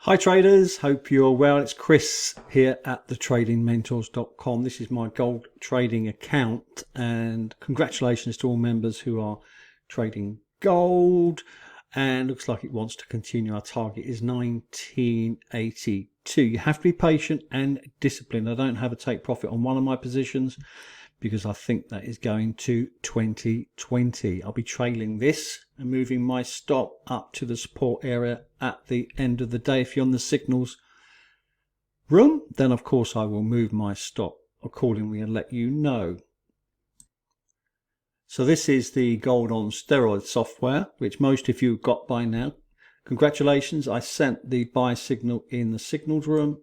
Hi traders, hope you're well. It's Chris here at thetradingmentors.com. This is my gold trading account, and congratulations to all members who are trading gold, and looks like it wants to continue. Our target is 1982. You have to be patient and disciplined. I don't have a take profit on one of my positions because I think that is going to 2020. I'll be trailing this and moving my stop up to the support area at the end of the day. If you're on the signals room, then of course I will move my stop accordingly and let you know. So this is the gold on steroids software, which most of you have got by now. Congratulations, I sent the buy signal in the signals room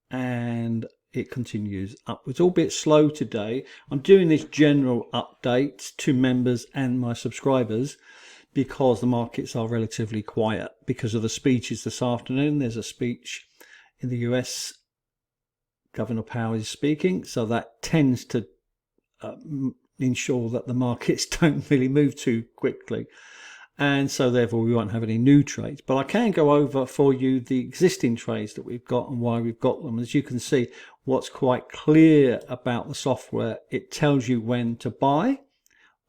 and it continues upwards, albeit slow today. I'm doing this general update to members and my subscribers because the markets are relatively quiet because of the speeches this afternoon. There's a speech in the US, Governor Powell is speaking, so that tends to ensure that the markets don't really move too quickly, and so therefore we won't have any new trades. But I can go over for you the existing trades that we've got and why we've got them. As you can see, what's quite clear about the software, it tells you when to buy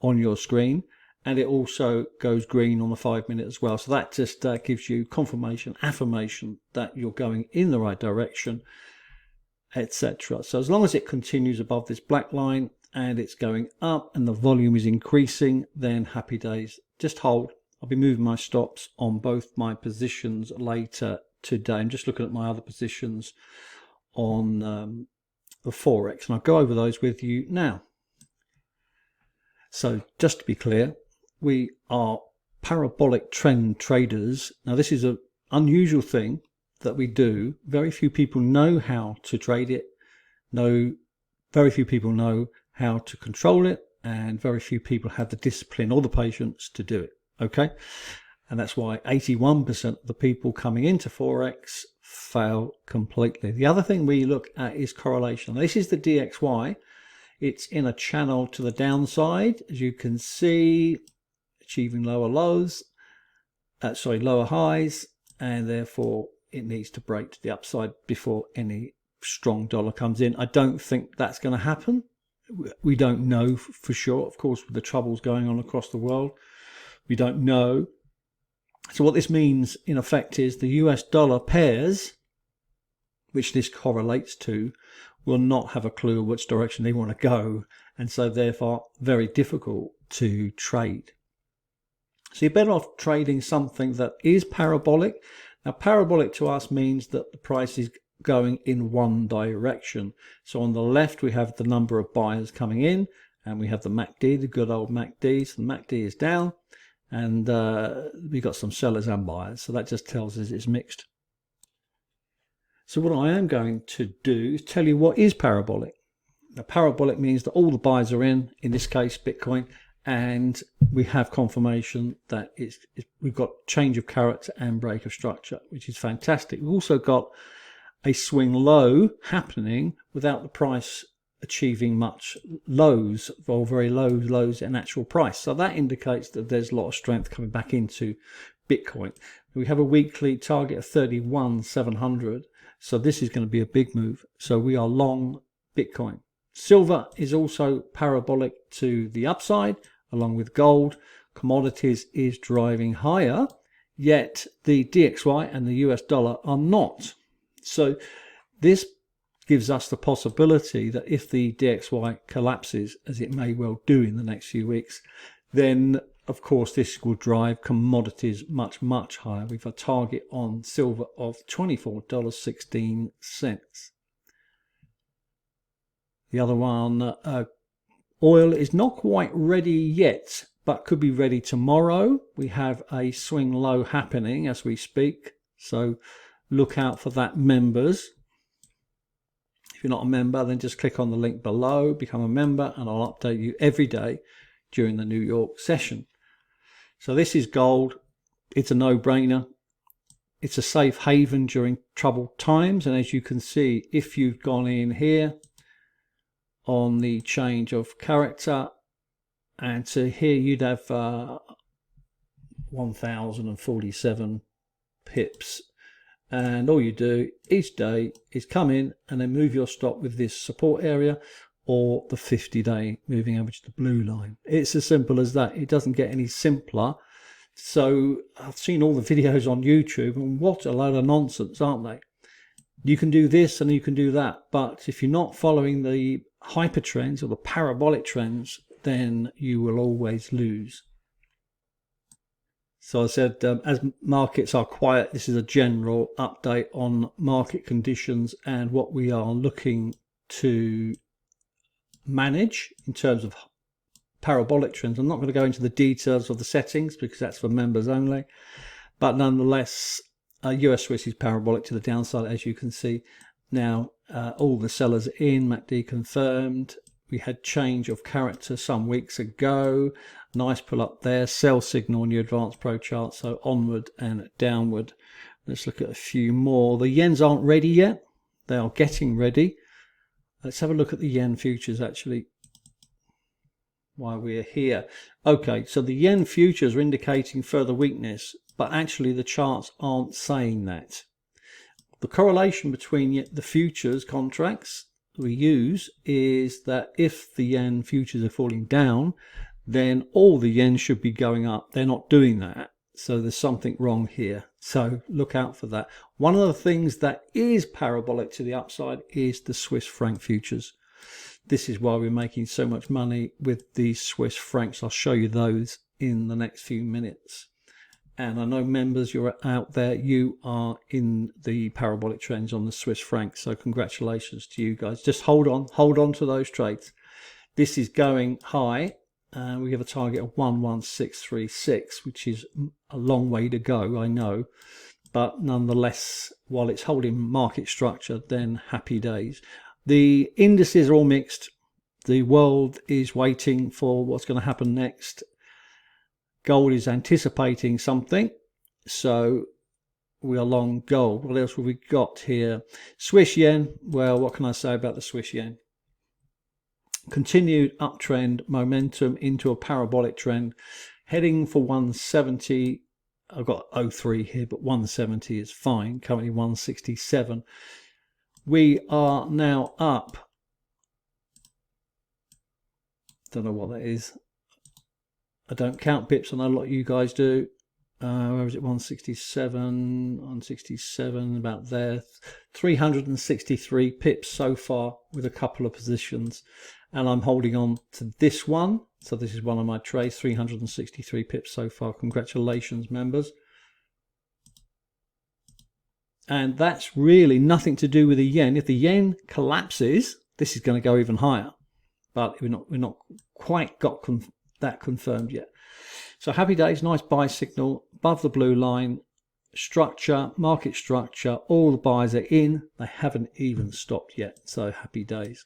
on your screen, and it also goes green on the 5-minute as well. So that just gives you confirmation, affirmation that you're going in the right direction, etc. So as long as it continues above this black line and it's going up and the volume is increasing, then happy days. Just hold. I'll be moving my stops on both my positions later today. I'm just looking at my other positions on the Forex, and I'll go over those with you now. So just to be clear, we are parabolic trend traders. Now this is an unusual thing that we do. Very few people know how to trade it. Very few people know how to control it, and very few people have the discipline or the patience to do it. Okay, and that's why 81% of the people coming into Forex fail completely. The other thing we look at is correlation. This is the DXY. It's in a channel to the downside, as you can see, achieving lower highs, and therefore it needs to break to the upside before any strong dollar comes in. I don't think that's going to happen. We don't know for sure, of course, with the troubles going on across the world. We don't know. So what this means in effect is the US dollar pairs, which this correlates to, will not have a clue which direction they want to go, and so therefore very difficult to trade. So you're better off trading something that is parabolic. Now parabolic to us means that the price is going in one direction. So on the left we have the number of buyers coming in, and we have the MACD, the good old MACD. So the MACD is down, and we've got some sellers and buyers, so that just tells us it's mixed. So what I am going to do is tell you what is parabolic. Now parabolic means that all the buyers are in this case Bitcoin, and we have confirmation that we've got change of character and break of structure, which is fantastic. We've also got a swing low happening without the price achieving much lows or very low lows in actual price. So that indicates that there's a lot of strength coming back into Bitcoin. We have a weekly target of 31,700. So this is going to be a big move. So we are long Bitcoin. Silver is also parabolic to the upside, along with gold. Commodities is driving higher, yet the DXY and the US dollar are not. So this gives us the possibility that if the DXY collapses, as it may well do in the next few weeks, then of course this will drive commodities much, much higher. We've a target on silver of $24.16. The other one, oil, is not quite ready yet, but could be ready tomorrow. We have a swing low happening as we speak, so look out for that, members. If you're not a member, then just click on the link below, become a member, and I'll update you every day during the New York session. So this is gold. It's a no-brainer. It's a safe haven during troubled times, and as you can see, if you've gone in here on the change of character, and to here you'd have 1047 pips And all you do each day is come in and then move your stop with this support area or the 50-day moving average, the blue line. It's as simple as that. It doesn't get any simpler. So I've seen all the videos on YouTube, and what a load of nonsense, aren't they? You can do this and you can do that, but if you're not following the hyper trends or the parabolic trends, then you will always lose. So I said, as markets are quiet, this is a general update on market conditions and what we are looking to manage in terms of parabolic trends. I'm not going to go into the details of the settings because that's for members only, but nonetheless, US Swiss is parabolic to the downside, as you can see. Now, all the sellers are in, MACD confirmed. We had change of character some weeks ago. Nice pull up there. Sell signal on your advanced pro chart. So onward and downward. Let's look at a few more. The yens aren't ready yet. They are getting ready. Let's have a look at the yen futures actually while we're here. Okay, so the yen futures are indicating further weakness, but actually the charts aren't saying that. The correlation between the futures contracts we use is that if the yen futures are falling down, then all the yen should be going up. They're not doing that, so there's something wrong here. So look out for that. One of the things that is parabolic to the upside is the Swiss franc futures. This is why we're making so much money with the Swiss francs. I'll show you those in the next few minutes. And I know members, you're out there, you are in the parabolic trends on the Swiss franc. So congratulations to you guys. Just hold on to those trades. This is going high. We have a target of 11636, which is a long way to go, I know. But nonetheless, while it's holding market structure, then happy days. The indices are all mixed. The world is waiting for what's going to happen next. Gold is anticipating something, so we are long gold. What else have we got here? Swiss yen. Well, what can I say about the Swiss yen? Continued uptrend momentum into a parabolic trend, heading for 170. I've got 03 here, but 170 is fine. Currently 167. We are now up. Don't know what that is. I don't count pips. I know a lot of you guys do. Where is it? 167, 167, about there. 363 pips so far with a couple of positions. And I'm holding on to this one. So this is one of my trades, 363 pips so far. Congratulations, members. And that's really nothing to do with the yen. If the yen collapses, this is going to go even higher. But we're not quite got that confirmed yet. So happy days, nice buy signal above the blue line. Structure, market structure, all the buys are in. They haven't even stopped yet. So happy days.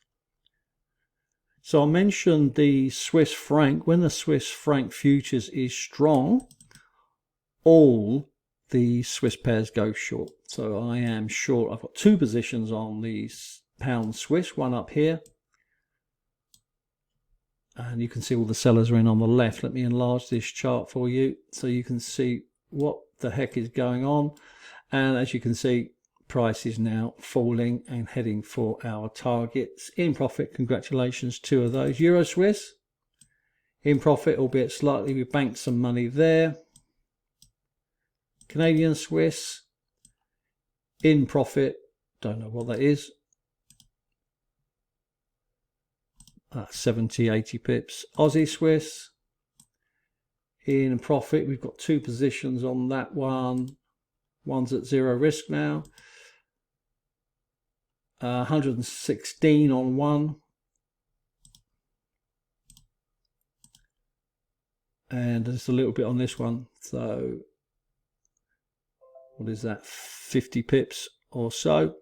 So I mentioned the Swiss franc. When the Swiss franc futures is strong, all the Swiss pairs go short. So I am short. I've got two positions on the pound Swiss, one up here. And you can see all the sellers are in on the left. Let me enlarge this chart for you so you can see what the heck is going on. And as you can see, price is now falling and heading for our targets. In profit, congratulations, two of those. Euro Swiss, in profit, albeit slightly. We banked some money there. Canadian Swiss, in profit. Don't know what that is. 70, 80 pips. Aussie Swiss in profit. We've got two positions on that one. One's at zero risk now. 116 on one. And just a little bit on this one. So what is that? 50 pips or so.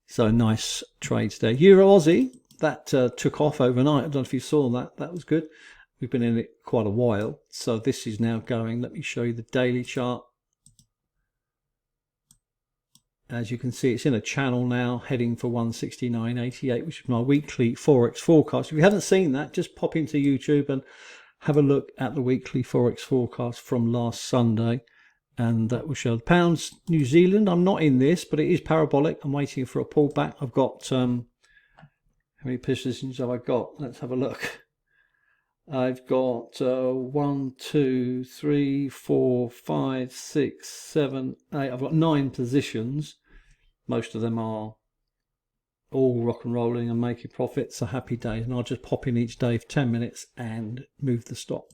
So nice trades there. Euro Aussie, that took off overnight. I don't know if you saw that. That was good. We've been in it quite a while. So this is now going. Let me show you the daily chart. As you can see, it's in a channel now, heading for 169.88, which is my weekly Forex forecast. If you haven't seen that, just pop into YouTube and have a look at the weekly Forex forecast from last Sunday. and that will show the pounds New Zealand. I'm not in this, but it is parabolic. I'm waiting for a pullback. I've got how many positions have I got? Let's have a look. I've got 1, 2, 3, 4, 5, 6, 7, 8. I've got 9 positions. Most of them are all rock and rolling and making profits. So happy days. And I'll just pop in each day for 10 minutes and move the stop.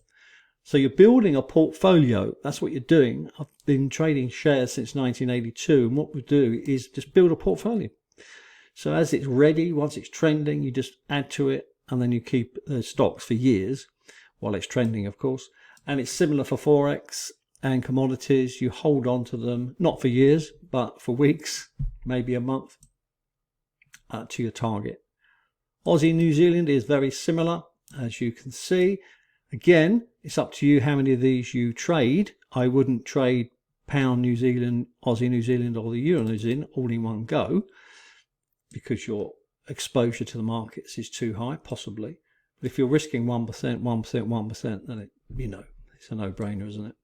So you're building a portfolio. That's what you're doing. I've been trading shares since 1982. And what we do is just build a portfolio. So as it's ready, once it's trending, you just add to it. And then you keep the stocks for years while it's trending, of course. And it's similar for Forex and commodities. You hold on to them, not for years, but for weeks, maybe a month, to your target. Aussie New Zealand is very similar, as you can see. Again, it's up to you how many of these you trade. I wouldn't trade pound New Zealand, Aussie New Zealand, or the euro New Zealand all in one go, because your exposure to the markets is too high, possibly. But if you're risking 1%, 1%, 1%, then it's a no-brainer, isn't it?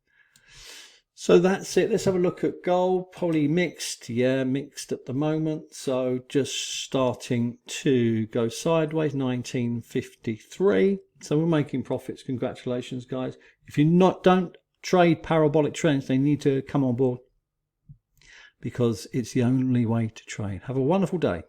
So that's it. Let's have a look at gold. Probably mixed. Yeah, mixed at the moment. So just starting to go sideways, 1953. So we're making profits. Congratulations, guys. If you don't trade parabolic trends, they need to come on board, because it's the only way to trade. Have a wonderful day.